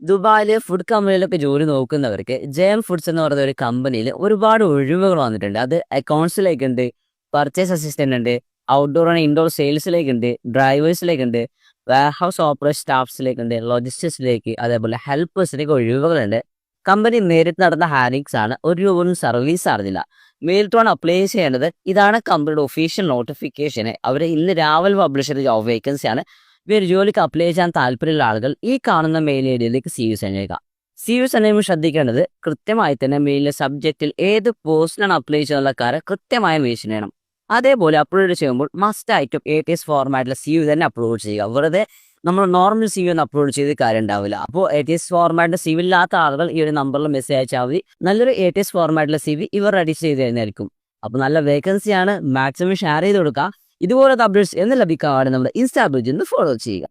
ദുബായിലെ ഫുഡ് കമ്പനിയിലൊക്കെ ജോലി നോക്കുന്നവർക്ക് ജെയം ഫുഡ്സ് എന്ന് പറയുന്ന ഒരു കമ്പനിയിൽ ഒരുപാട് ഒഴിവുകൾ വന്നിട്ടുണ്ട്. അത് അക്കൗണ്ട്സിലേക്കുണ്ട്, പർച്ചേസ് അസിസ്റ്റന്റ് ഉണ്ട്, ഔട്ട്ഡോർ ആൻഡ് ഇൻഡോർ സെയിൽസിലേക്കുണ്ട്, ഡ്രൈവേഴ്സിലേക്കുണ്ട്, വെയർഹൗസ് ഓപ്പറേഷൻ സ്റ്റാഫ്സിലേക്കുണ്ട്, ലോജിസ്റ്റിക്സിലേക്ക്, അതേപോലെ ഹെൽപ്പേഴ്സിലേക്ക് ഒഴിവുകളുണ്ട്. കമ്പനി നേരിട്ട് നടന്ന ഹാരിങ്സ് ആണ്. ഒരു രൂപ പോലും സർവീസ് അറിഞ്ഞില്ല. നേരിട്ടാണ് അപ്ലൈ ചെയ്യേണ്ടത്. ഇതാണ് കമ്പനിയുടെ ഒഫീഷ്യൽ നോട്ടിഫിക്കേഷൻ. അവർ ഇന്ന് രാവിലെ പബ്ലിഷ് ചെയ്ത ജോബ് വേക്കൻസിയാണ്. ഈ ഒരു ജോലിക്ക് അപ്ലൈ ചെയ്യാൻ താല്പര്യമുള്ള ആളുകൾ ഈ കാണുന്ന മെയിൽ ഐ ഡിയിലേക്ക് സി വി സെൻഡ് ചെയ്യുക. സി വി സെൻഡ് ചെയ്യുമ്പോൾ ശ്രദ്ധിക്കേണ്ടത് കൃത്യമായി തന്നെ മെയിലിലെ സബ്ജക്റ്റിൽ ഏത് പോസ്റ്റിനാണ് അപ്ലൈ ചെയ്യുന്ന കാര്യം കൃത്യമായി മെൻഷൻ ചെയ്യണം. അതേപോലെ അപ്ലോഡ് ചെയ്യുമ്പോൾ മസ്റ്റ് ആയിട്ടും ATS ഫോർമാറ്റിലെ സി വി തന്നെ അപ്ലോഡ് ചെയ്യുക. വെറുതെ നമ്മൾ നോർമൽ സി വി ഒന്നും അപ്ലോഡ് ചെയ്ത് കാര്യം ഉണ്ടാവില്ല. അപ്പോൾ ATS ഫോർമാറ്റിലെ സി വി ഇല്ലാത്ത ആളുകൾ ഈ ഒരു നമ്പറിൽ മെസ്സേജ് അയച്ചാൽ മതി. നല്ലൊരു ATS ഫോർമാറ്റിലെ സി വി ഇവർ റെഡി ചെയ്ത് തരുന്നതായിരിക്കും. അപ്പോൾ നല്ല വേക്കൻസിയാണ്. മാക്സിമം ഷെയർ ചെയ്ത് കൊടുക്കുക. ഇതുപോലത്തെ അപ്ഡേറ്റ്സ് എന്ന് ലഭിക്കാൻ നമ്മുടെ ഇൻസ്റ്റാ പേജ് ഒന്ന് ഫോളോ ചെയ്യുക.